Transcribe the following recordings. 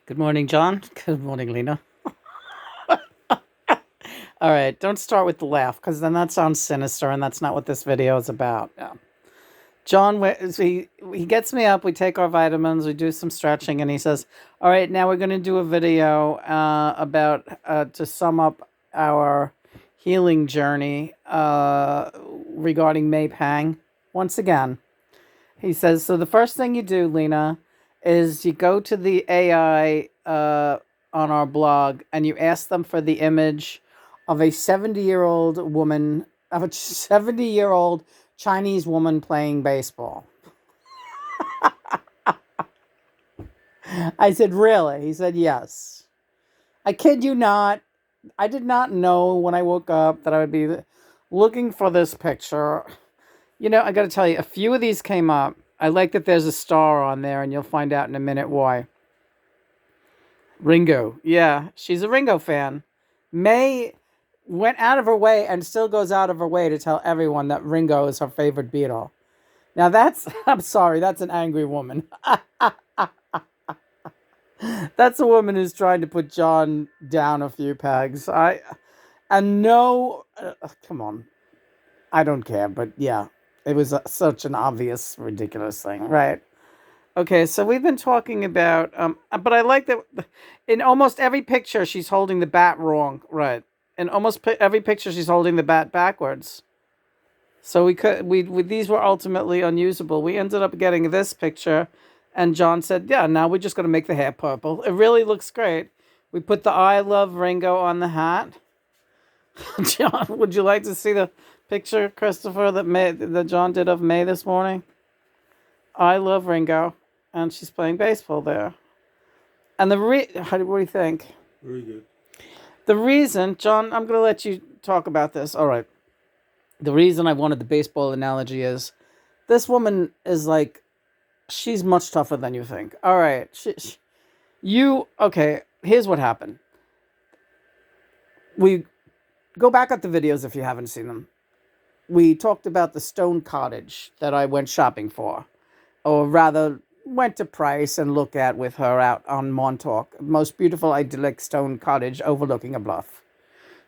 Good morning, John. Good morning, Lena. All right, don't start with the laugh because then that sounds sinister, and that's not what this video is about. Yeah. John, he gets me up. We take our vitamins. We do some stretching, and he says, "All right, now we're going to do a video about to sum up our healing journey regarding May Pang." Once again, he says, "So the first thing you do, Lena, is you go to the AI on our blog and you ask them for the image of a 70-year-old woman, of a 70-year-old Chinese woman playing baseball." I said, "Really?" He said, "Yes." I kid you not. I did not know when I woke up that I would be looking for this picture. You know, I got to tell you, a few of these came up. I like that there's a star on there, and you'll find out in a minute why. Ringo. Yeah, she's a Ringo fan. May went out of her way and still goes out of her way to tell everyone that Ringo is her favorite Beatle. Now that's, I'm sorry, that's an angry woman. That's a woman who's trying to put John down a few pegs. And no, come on. I don't care, but yeah, it was such an obvious, ridiculous thing, right? Okay, so we've been talking about, but I like that in almost every picture she's holding the bat wrong, right? In almost every picture she's holding the bat backwards. So we these were ultimately unusable. We ended up getting this picture, and John said, "Yeah, now we're just going to make the hair purple. It really looks great." We put the "I love Ringo" on the hat. John, would you like to see the picture, Christopher, that John did of May this morning? "I love Ringo," and she's playing baseball there. And what do you think? Very good. The reason, John, I'm going to let you talk about this. All right. The reason I wanted the baseball analogy is this woman is like, she's much tougher than you think. All right. Okay, here's what happened. We go back at the videos if you haven't seen them. We talked about the stone cottage that I went shopping for, or rather went to price and look at with her out on Montauk. Most beautiful idyllic stone cottage overlooking a bluff.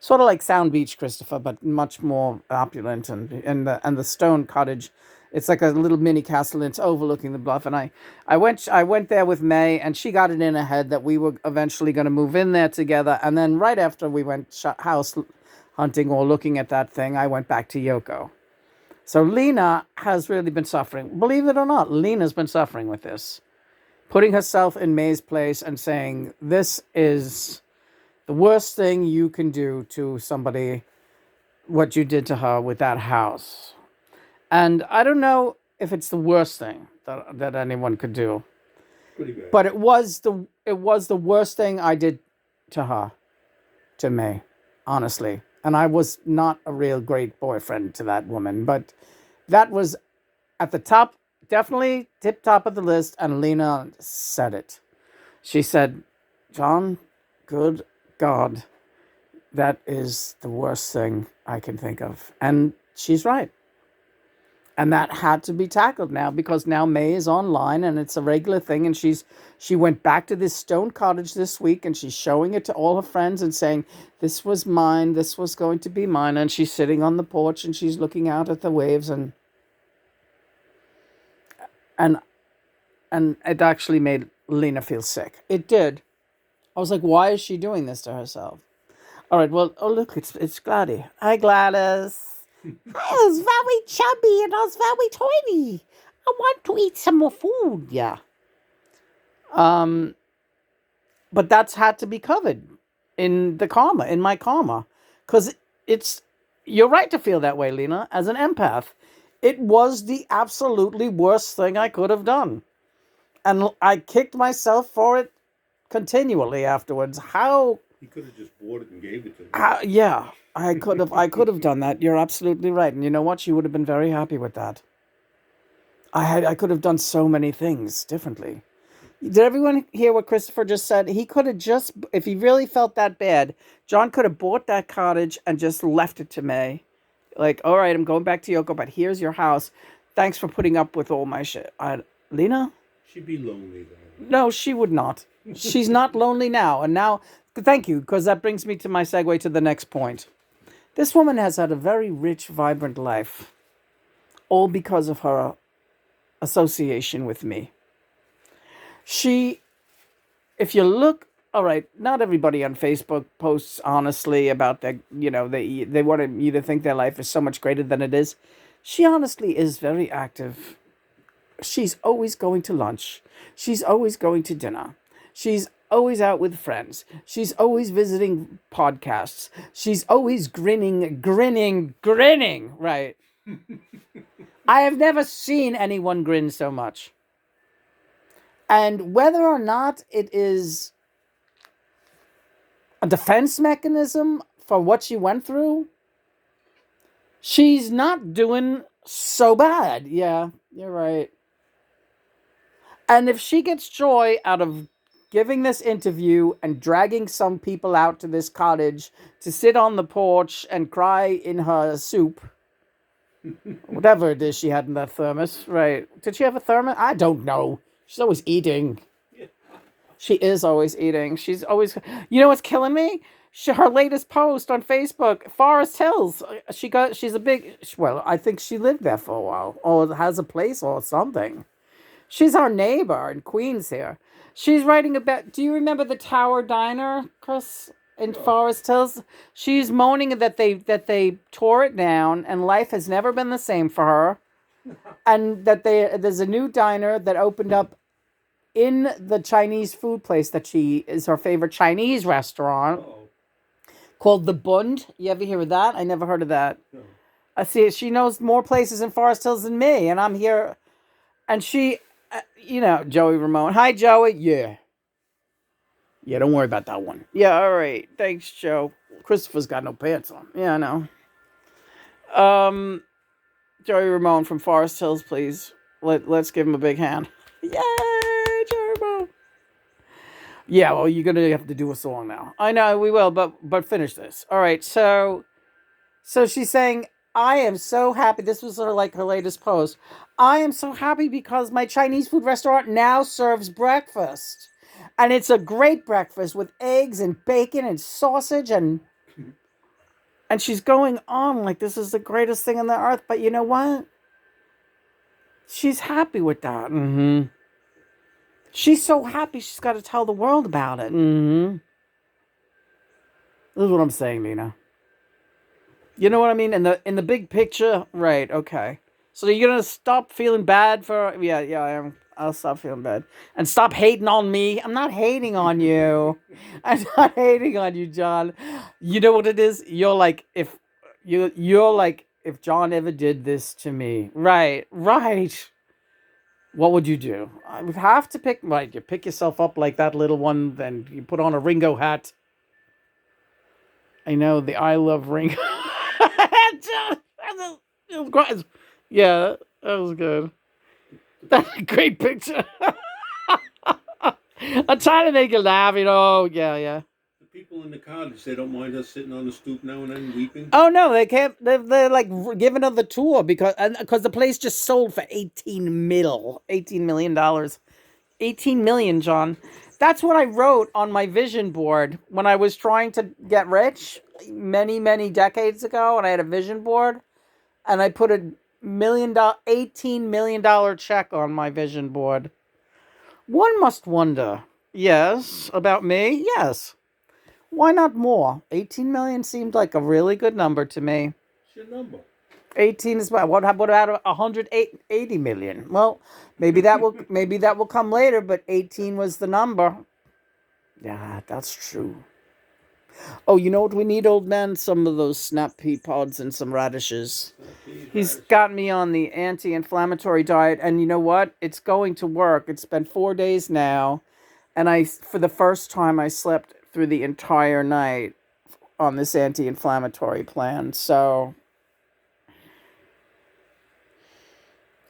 Sort of like Sound Beach, Christopher, but much more opulent. And the stone cottage, it's like a little mini castle, and it's overlooking the bluff. And I went there with May, and she got it in her head that we were eventually going to move in there together. And then right after we went house hunting or looking at that thing, I went back to Yoko. So Lena has really been suffering. Believe it or not, Lena's been suffering with this. Putting herself in May's place and saying, this is the worst thing you can do to somebody, what you did to her with that house. And I don't know if it's the worst thing that anyone could do. Pretty bad. But it was the worst thing I did to her, to May, honestly. And I was not a real great boyfriend to that woman, but that was at the top, definitely tip top of the list, and Lena said it. She said, "John, good God, that is the worst thing I can think of." And she's right. And that had to be tackled now, because now May is online and it's a regular thing. And she went back to this stone cottage this week, and she's showing it to all her friends and saying, "This was mine. This was going to be mine." And she's sitting on the porch and she's looking out at the waves, and and it actually made Lena feel sick. It did. I was like, why is she doing this to herself? All right, well, oh look, it's Gladys. Hi, Gladys. I was very chubby and I was very tiny. I want to eat some more food. Yeah. But that's had to be covered in my karma. Because you're right to feel that way, Lena, as an empath. It was the absolutely worst thing I could have done. And I kicked myself for it continually afterwards. How? He could have just bought it and gave it to her. Yeah, I could have done that. You're absolutely right. And you know what? She would have been very happy with that. I could have done so many things differently. Did everyone hear what Christopher just said? He could have just, if he really felt that bad, John could have bought that cottage and just left it to May. Like, all right, I'm going back to Yoko, but here's your house. Thanks for putting up with all my shit. Lena? She'd be lonely though. No, she would not. She's not lonely now. And now, thank you, because that brings me to my segue to the next point. This woman has had a very rich, vibrant life, all because of her association with me. She, if you look, all right, not everybody on Facebook posts honestly about their, they want you to think their life is so much greater than it is. She honestly is very active. She's always going to lunch. She's always going to dinner. She's always out with friends. She's always visiting podcasts. She's always grinning, right? I have never seen anyone grin so much. And whether or not it is a defense mechanism for what she went through, she's not doing so bad. Yeah, you're right. And if she gets joy out of giving this interview and dragging some people out to this cottage to sit on the porch and cry in her soup, whatever it is she had in that thermos, right? Did she have a thermos? I don't know. She's always eating. She is always eating. She's always... You know what's killing me? Her latest post on Facebook, Forest Hills. She's a big... Well, I think she lived there for a while. Or has a place or something. She's our neighbor in Queens here. She's writing about... Do you remember the Tower Diner, Chris, in Forest Hills? She's moaning that they tore it down and life has never been the same for her. And that there's a new diner that opened up in the Chinese food place that is her favorite Chinese restaurant, called The Bund. You ever hear of that? I never heard of that. No. I see. She knows more places in Forest Hills than me, and I'm here. And she, Joey Ramone. Hi, Joey. Yeah, don't worry about that one. Yeah, all right. Thanks, Joe. Christopher's got no pants on. Yeah, I know. Joey Ramone from Forest Hills, please. Let's give him a big hand. Yay! Yeah, well, you're gonna have to do a song now. I know we will, but finish this. All right, so she's saying, I am so happy. This was her latest post. I am so happy because my Chinese food restaurant now serves breakfast, and it's a great breakfast with eggs and bacon and sausage and she's going on like this is the greatest thing on the earth. But you know what? She's happy with that. Mm-hmm. She's so happy she's got to tell the world about it. Mm-hmm. This is what I'm saying, Lena. You know what I mean? In the big picture, right, okay. So you're going to stop feeling bad for... Yeah, I am. I'll stop feeling bad. And stop hating on me. I'm not hating on you. I'm not hating on you, John. You know what it is? You're like, if John ever did this to me. Right. What would you do? I would have to pick... Right, you pick yourself up like that little one, then you put on a Ringo hat. I know, the I Love Ringo. Yeah, that was good. That's a great picture. I'm trying to make you laugh, yeah. The people in the cottage, they don't mind us sitting on the stoop now and then weeping? Oh, no, they can't. They're like giving her the tour because the place just sold for $18 million. 18 million, John. That's what I wrote on my vision board when I was trying to get rich many, many decades ago, and I had a vision board, and I put $18 million check on my vision board. One must wonder, yes, about me, yes. Why not more? 18 million seemed like a really good number to me. What's your number? 18 is what about 180 million? Well, maybe that will come later, but 18 was the number. Yeah, that's true. Oh, you know what we need, old man? Some of those snap pea pods and some radishes. He's got me on the anti-inflammatory diet, and you know what? It's going to work. It's been 4 days now, and for the first time, I slept through the entire night on this anti-inflammatory plan. So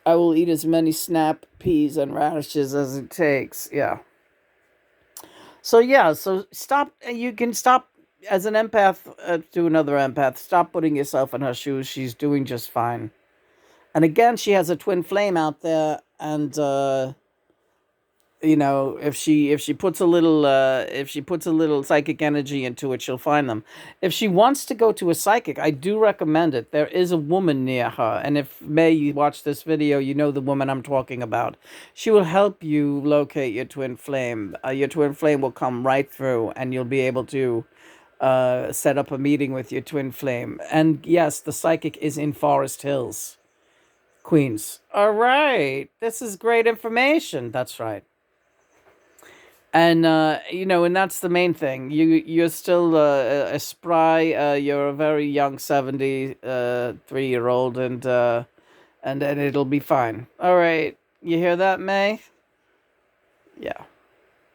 I will eat as many snap peas and radishes as it takes. Yeah. So stop. You can stop as an empath to another empath. Stop putting yourself in her shoes. She's doing just fine. And again, she has a twin flame out there, and if she puts a little psychic energy into it, she'll find them. If she wants to go to a psychic, I do recommend it. There is a woman near her, and if May, you watch this video, you know the woman I'm talking about. She will help you locate your twin flame. Your twin flame will come right through, and you'll be able to set up a meeting with your twin flame. And yes, the psychic is in Forest Hills, Queens. All right, this is great information. That's right. And and that's the main thing. You're still a spry. You're a very young 73-year-old, and it'll be fine. All right, you hear that, May? Yeah.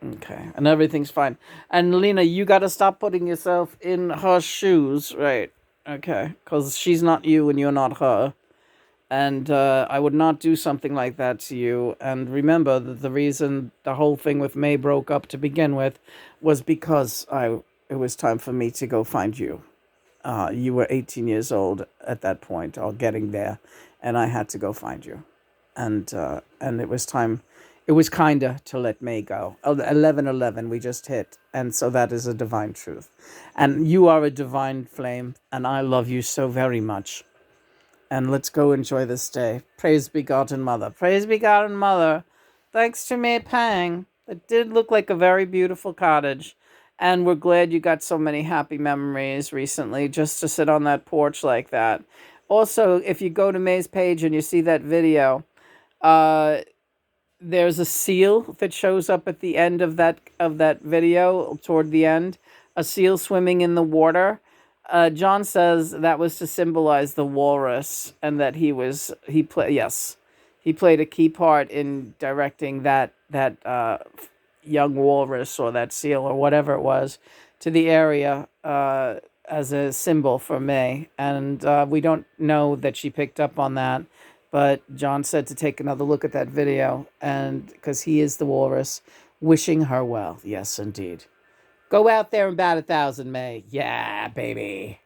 Okay, and everything's fine. And Lena, you got to stop putting yourself in her shoes, right? Okay, because she's not you and you're not her. And I would not do something like that to you. And remember that the reason the whole thing with May broke up to begin with was because it was time for me to go find you. You were 18 years old at that point, or getting there, and I had to go find you. And it was time. It was kinder to let May go. 11:11 we just hit, and so that is a divine truth. And you are a divine flame, and I love you so very much. And let's go enjoy this day. Praise be God and Mother. Praise be God and Mother. Thanks to May Pang. It did look like a very beautiful cottage. And we're glad you got so many happy memories recently just to sit on that porch like that. Also, if you go to May's page and you see that video, there's a seal that shows up at the end of that video, toward the end. A seal swimming in the water. John says that was to symbolize the walrus, and that he played a key part in directing that young walrus, or that seal, or whatever it was, to the area as a symbol for May. And we don't know that she picked up on that, but John said to take another look at that video, and because he is the walrus, wishing her well. Yes, indeed. Go out there and bat 1,000, May. Yeah, baby.